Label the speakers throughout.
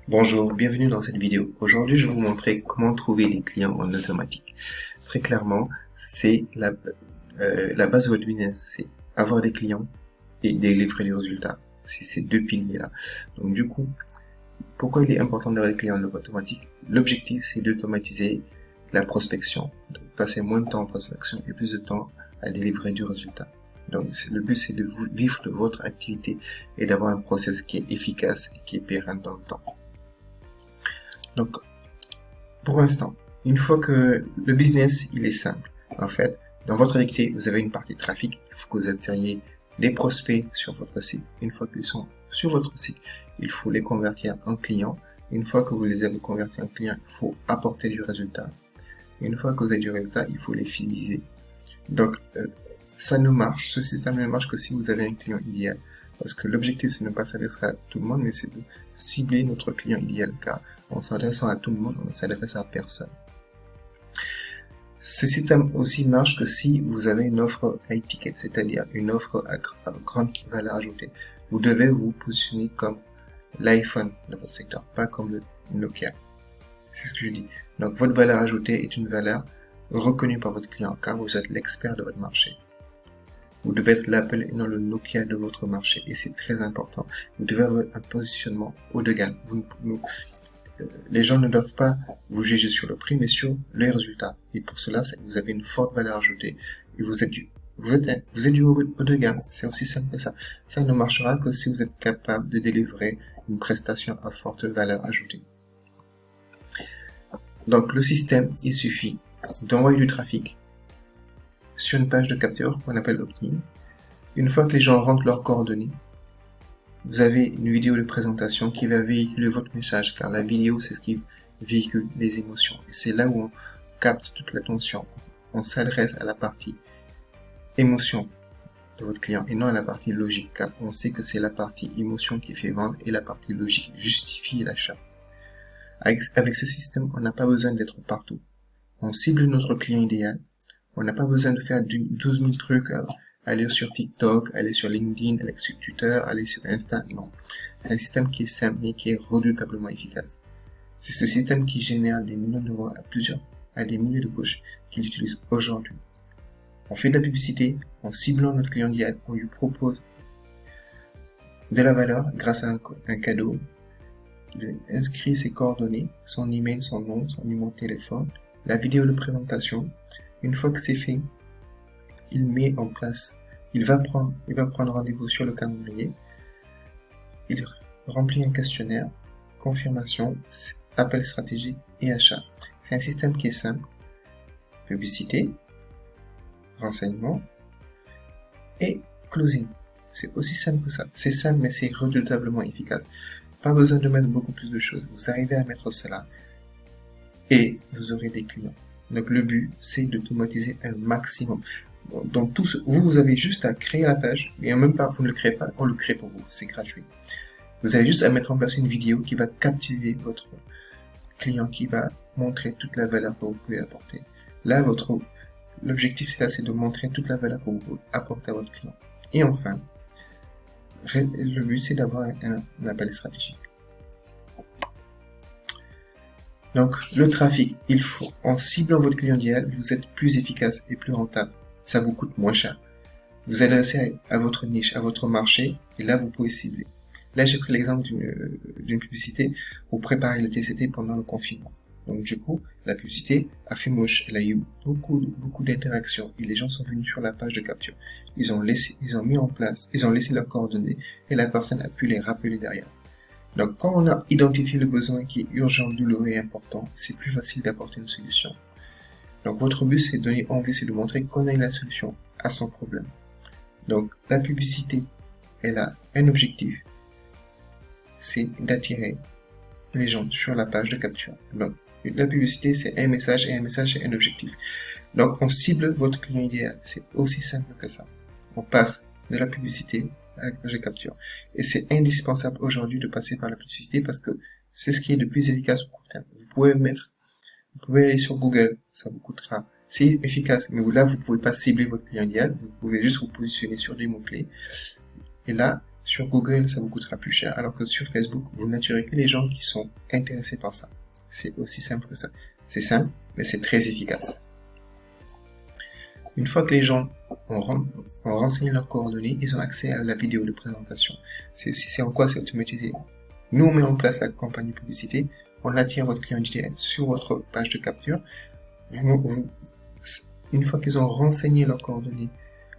Speaker 1: Bonjour, bienvenue dans cette vidéo. Aujourd'hui, je vais vous montrer comment trouver des clients en automatique. Très clairement, c'est la base de votre business, c'est avoir des clients et délivrer des résultats. C'est ces deux piliers-là. Donc du coup, pourquoi il est important d'avoir des clients en automatique? L'objectif, c'est d'automatiser la prospection. Donc passer moins de temps en prospection et plus de temps à délivrer du résultat. Donc le but, c'est de vivre de votre activité et d'avoir un process qui est efficace et qui est pérenne dans le temps. Donc, pour l'instant, une fois que le business, il est simple. En fait, dans votre activité, vous avez une partie trafic. Il faut que vous attiriez des prospects sur votre site. Une fois qu'ils sont sur votre site, il faut les convertir en clients. Une fois que vous les avez convertis en clients, il faut apporter du résultat. Une fois que vous avez du résultat, il faut les fidéliser. Donc, ça ne marche, ce système ne marche que si vous avez un client idéal. Parce que l'objectif, c'est de ne pas s'adresser à tout le monde, mais c'est de cibler notre client idéal, car en s'adressant à tout le monde, on ne s'adresse à personne. Ce système aussi marche que si vous avez une offre high ticket, c'est-à-dire une offre à grande valeur ajoutée. Vous devez vous positionner comme l'iPhone de votre secteur, pas comme le Nokia. C'est ce que je dis. Donc, votre valeur ajoutée est une valeur reconnue par votre client, car vous êtes l'expert de votre marché. Vous devez être l'Apple et non le Nokia de votre marché. Et c'est très important. Vous devez avoir un positionnement haut de gamme. Les gens ne doivent pas vous juger sur le prix, mais sur les résultats. Et pour cela, vous avez une forte valeur ajoutée. Et vous êtes du haut de gamme. C'est aussi simple que ça. Ça ne marchera que si vous êtes capable de délivrer une prestation à forte valeur ajoutée. Donc, le système, il suffit d'envoyer du trafic sur une page de capteur qu'on appelle opt-in. Une fois que les gens rentrent leurs coordonnées, vous avez une vidéo de présentation qui va véhiculer votre message, car la vidéo, c'est ce qui véhicule les émotions. Et c'est là où on capte toute l'attention. On s'adresse à la partie émotion de votre client et non à la partie logique, car on sait que c'est la partie émotion qui fait vendre et la partie logique justifie l'achat. Avec ce système, on n'a pas besoin d'être partout. On cible notre client idéal. On n'a pas besoin de faire 12 000 trucs, aller sur TikTok, aller sur LinkedIn, aller sur Twitter, aller sur Insta. Non. C'est un système qui est simple et qui est redoutablement efficace. C'est ce système qui génère des millions d'euros à des milliers de coachs qui l'utilisent aujourd'hui. On fait de la publicité en ciblant notre client idéal. On lui propose de la valeur grâce à un cadeau. Il inscrit ses coordonnées, son email, son nom, son numéro de téléphone, la vidéo de présentation. Une fois que c'est fait, il met en place, il va prendre rendez-vous sur le calendrier, il remplit un questionnaire, confirmation, appel stratégique et achat. C'est un système qui est simple. Publicité, renseignement et closing. C'est aussi simple que ça. C'est simple, mais c'est redoutablement efficace. Pas besoin de mettre beaucoup plus de choses. Vous arrivez à mettre cela et vous aurez des clients. Donc le but, c'est d'automatiser un maximum. Donc vous avez juste à créer la page, mais en même temps, vous ne le créez pas, on le crée pour vous, c'est gratuit. Vous avez juste à mettre en place une vidéo qui va captiver votre client, qui va montrer toute la valeur que vous pouvez apporter. Là, l'objectif, c'est de montrer toute la valeur que vous pouvez apporter à votre client. Et enfin, le but, c'est d'avoir un appel stratégique. Donc, le trafic, en ciblant votre client idéal, vous êtes plus efficace et plus rentable. Ça vous coûte moins cher. Vous adressez à votre niche, à votre marché, et là, vous pouvez cibler. Là, j'ai pris l'exemple d'une publicité pour préparer le TCT pendant le confinement. Donc, du coup, la publicité a fait mouche. Elle a eu beaucoup d'interactions et les gens sont venus sur la page de capture. Ils ont laissé leurs coordonnées et la personne a pu les rappeler derrière. Donc, quand on a identifié le besoin qui est urgent, douloureux et important, c'est plus facile d'apporter une solution. Donc, votre but, c'est de donner envie, c'est de montrer qu'on a la solution à son problème. Donc, la publicité, elle a un objectif, c'est d'attirer les gens sur la page de capture. Donc, la publicité, c'est un message et un message, c'est un objectif. Donc, on cible votre client idéal. C'est aussi simple que ça. On passe de la publicité à la page de capture. Et c'est indispensable aujourd'hui de passer par la publicité parce que c'est ce qui est le plus efficace au court terme. Vous pouvez aller sur Google, ça vous coûtera. C'est efficace, mais là, vous pouvez pas cibler votre client idéal. Vous pouvez juste vous positionner sur des mots-clés. Et là, Sur Google, ça vous coûtera plus cher, alors que sur Facebook, vous n'attirez que les gens qui sont intéressés par ça. C'est aussi simple que ça. C'est simple, mais c'est très efficace. Une fois que les gens ont renseigné leurs coordonnées, ils ont accès à la vidéo de présentation. C'est en quoi c'est automatisé. Nous, on met en place la campagne de publicité, on attire votre client direct sur votre page de capture. Une fois qu'ils ont renseigné leurs coordonnées,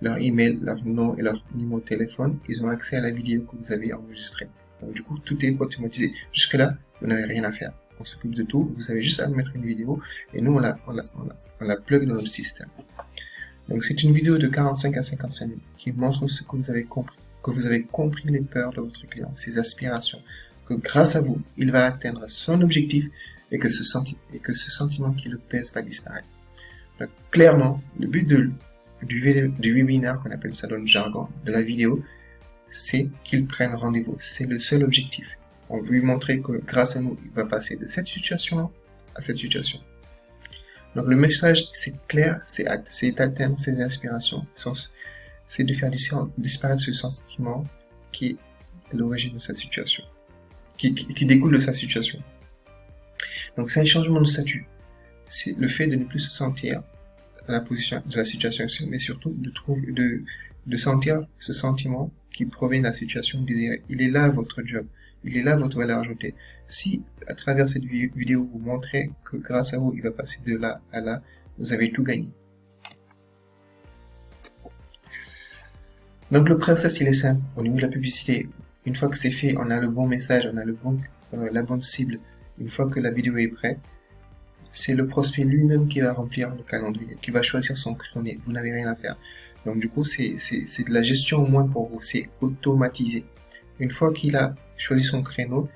Speaker 1: leur email, leur nom et leur numéro de téléphone, ils ont accès à la vidéo que vous avez enregistrée. Donc, du coup, tout est automatisé. Jusque-là, vous n'avez rien à faire. On s'occupe de tout. Vous avez juste à mettre une vidéo et nous, on la plug dans notre système. Donc, c'est une vidéo de 45 à 55 minutes qui montre ce que vous avez compris. Que vous avez compris les peurs de votre client, ses aspirations. Que grâce à vous, il va atteindre son objectif et que ce sentiment qui le pèse va disparaître. Donc, clairement, le but du webinaire, qu'on appelle ça dans le jargon, de la vidéo, c'est qu'ils prennent rendez-vous. C'est le seul objectif. On veut lui montrer que grâce à nous, il va passer de cette situation à cette situation. Donc le message, c'est clair, c'est atteindre ses aspirations. C'est de faire disparaître ce sentiment qui est l'origine de sa situation, qui découle de sa situation. Donc c'est un changement de statut. C'est le fait de ne plus se sentir à la position de la situation, mais surtout de sentir ce sentiment qui provient de la situation désirée. Il est là votre job, il est là votre valeur ajoutée. Si à travers cette vidéo vous montrez que grâce à vous il va passer de là à là, vous avez tout gagné. Donc le process il est simple. Au niveau de la publicité, une fois que c'est fait, on a le bon message, on a la bonne cible. Une fois que la vidéo est prête, c'est le prospect lui-même qui va remplir le calendrier, qui va choisir son créneau. Vous n'avez rien à faire. Donc du coup, c'est de la gestion au moins pour vous. C'est automatisé. Une fois qu'il a choisi son créneau,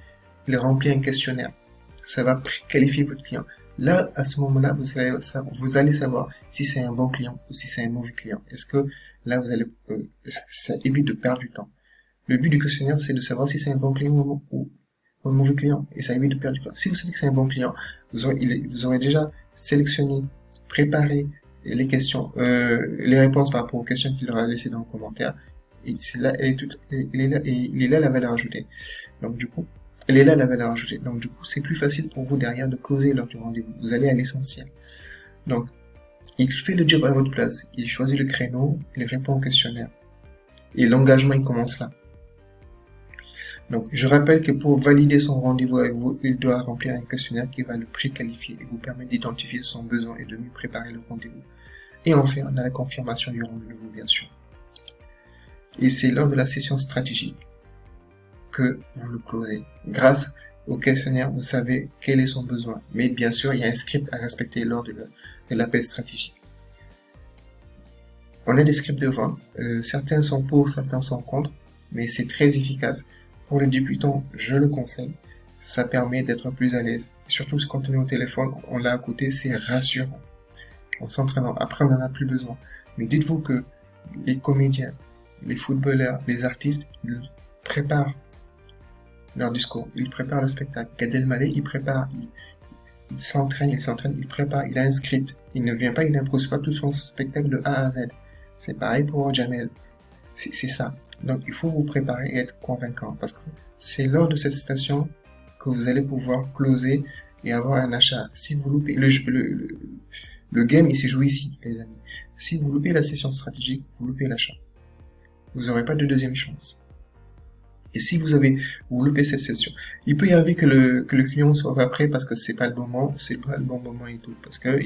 Speaker 1: il remplit un questionnaire. Ça va préqualifier votre client. Là, à ce moment-là, vous allez savoir si c'est un bon client ou si c'est un mauvais client. Est-ce que là, ça évite de perdre du temps. Le but du questionnaire, c'est de savoir si c'est un bon client ou un mauvais client, et ça évite de perdre du temps. Si vous savez que c'est un bon client, vous aurez déjà sélectionné, préparé les questions, les réponses par rapport aux questions qu'il aura laissées dans le commentaire, et c'est là, il est là la valeur ajoutée. Donc du coup, c'est plus facile pour vous derrière de closer lors du rendez-vous. Vous allez à l'essentiel. Donc, il fait le job à votre place. Il choisit le créneau, il répond au questionnaire. Et l'engagement, il commence là. Donc, je rappelle que pour valider son rendez-vous avec vous, il doit remplir un questionnaire qui va le préqualifier et vous permettre d'identifier son besoin et de mieux préparer le rendez-vous. Et enfin, on a la confirmation du rendez-vous, bien sûr. Et c'est lors de la session stratégique que vous le closez. Grâce au questionnaire, vous savez quel est son besoin. Mais bien sûr, il y a un script à respecter lors de l'appel stratégique. On a des scripts de vente. Certains sont pour, certains sont contre. Mais c'est très efficace. Pour les débutants, je le conseille. Ça permet d'être plus à l'aise. Surtout quand on est au téléphone, on l'a à côté, c'est rassurant. On s'entraîne. Après, on n'en a plus besoin. Mais dites-vous que les comédiens, les footballeurs, les artistes, ils préparent leur discours. Ils préparent le spectacle. Gad Elmaleh, il prépare. Il s'entraîne, il prépare. Il a un script. Il ne vient pas, il n'impose pas tout son spectacle de A à Z. C'est pareil pour Jamel. C'est ça. Donc, il faut vous préparer et être convaincant parce que c'est lors de cette station que vous allez pouvoir closer et avoir un achat. Si vous loupez le game, il s'est joué ici, les amis. Si vous loupez la session stratégique, vous loupez l'achat. Vous n'aurez pas de deuxième chance. Et si vous loupez cette session, il peut y arriver que le client soit pas prêt parce que c'est pas le bon moment et tout, parce que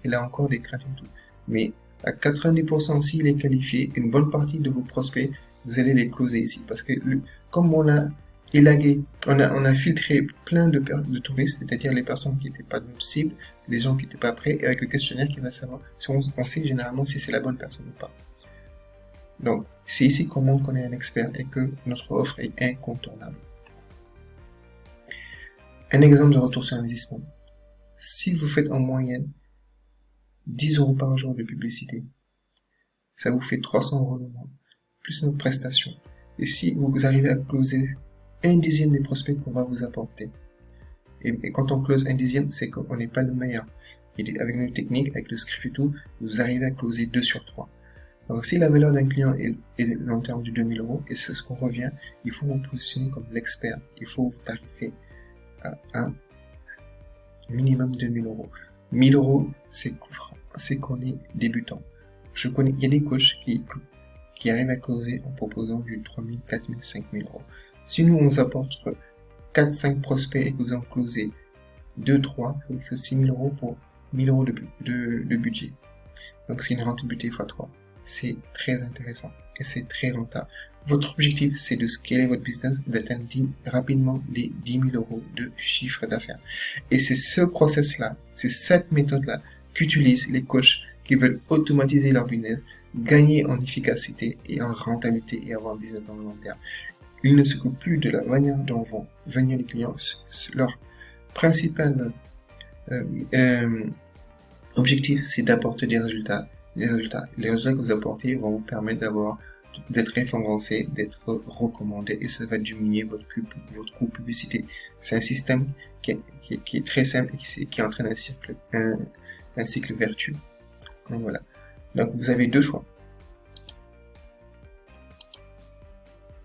Speaker 1: il a encore des craintes et tout. Mais à 90%, s'il est qualifié, une bonne partie de vos prospects, vous allez les closer ici. Parce que, comme on a élagué, on a filtré plein de touristes, c'est-à-dire les personnes qui n'étaient pas de notre cible, les gens qui n'étaient pas prêts, et avec le questionnaire qui va savoir si on sait généralement si c'est la bonne personne ou pas. Donc, c'est ici qu'on montre qu'on est un expert et que notre offre est incontournable. Un exemple de retour sur investissement. Si vous faites en moyenne 10 € par jour de publicité, ça vous fait 300 € le mois, plus notre prestation. Et si vous arrivez à closer 1/10 des prospects qu'on va vous apporter, et quand on close 1/10, c'est qu'on n'est pas le meilleur. Et avec nos techniques, avec le script et tout, vous arrivez à closer 2 sur 3. Alors, si la valeur d'un client est en termes de 2000 euros, et c'est ce qu'on revient, il faut vous positionner comme l'expert. Il faut vous tarifer à un minimum 2000 euros. 1000 euros, c'est qu'on est débutant. Il y a des coachs qui arrivent à closer en proposant du 3000, 4000, 5000 euros. Si nous, on vous apporte 4-5 prospects et que vous en closez 2-3, ça vous fait 6000 euros pour 1000 euros de budget. Donc, c'est une rentabilité x3. C'est très intéressant et c'est très rentable. Votre objectif, c'est de scaler votre business et d'atteindre rapidement les 10 000 euros de chiffre d'affaires. Et c'est ce process-là, c'est cette méthode-là qu'utilisent les coachs qui veulent automatiser leur business, gagner en efficacité et en rentabilité et avoir un business dans le long terme. Ils ne s'occupent plus de la manière dont vont venir les clients. Leur principal objectif, c'est d'apporter des résultats. Les résultats que vous apportez vont vous permettre d'être référencé, d'être recommandé et ça va diminuer votre coût publicité. C'est un système qui est très simple et qui entraîne un cycle vertueux. Donc voilà. Donc vous avez deux choix.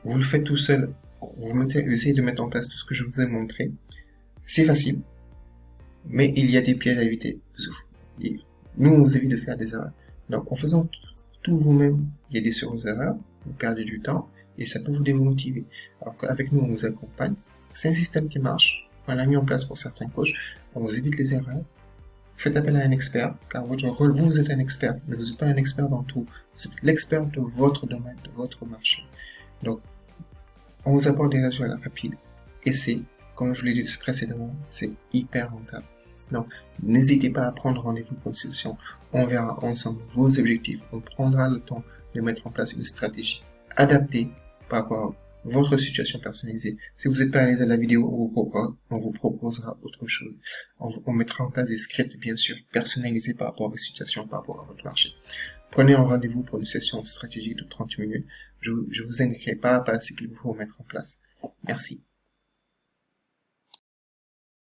Speaker 1: Vous le faites tout seul. Vous essayez de mettre en place tout ce que je vous ai montré. C'est facile, mais il y a des pièges à éviter. Nous, on vous évite de faire des erreurs. Donc, en faisant tout vous-même, il y a des erreurs, vous perdez du temps et ça peut vous démotiver. Alors qu'avec nous, on vous accompagne. C'est un système qui marche. On l'a mis en place pour certains coachs. On vous évite les erreurs. Faites appel à un expert, car votre rôle, vous êtes un expert, mais vous n'êtes pas un expert dans tout. Vous êtes l'expert de votre domaine, de votre marché. Donc, on vous apporte des résultats rapides. Et c'est, comme je vous l'ai dit précédemment, c'est hyper rentable. Donc, n'hésitez pas à prendre rendez-vous pour une session. On verra ensemble vos objectifs. On prendra le temps de mettre en place une stratégie adaptée par rapport à votre situation personnalisée. Si vous n'êtes pas à l'aise à la vidéo, on vous proposera autre chose. On mettra en place des scripts, bien sûr, personnalisés par rapport à votre situation, par rapport à votre marché. Prenez un rendez-vous pour une session stratégique de 30 minutes. Je vous indiquerai pas à pas ce qu'il vous faut mettre en place. Merci.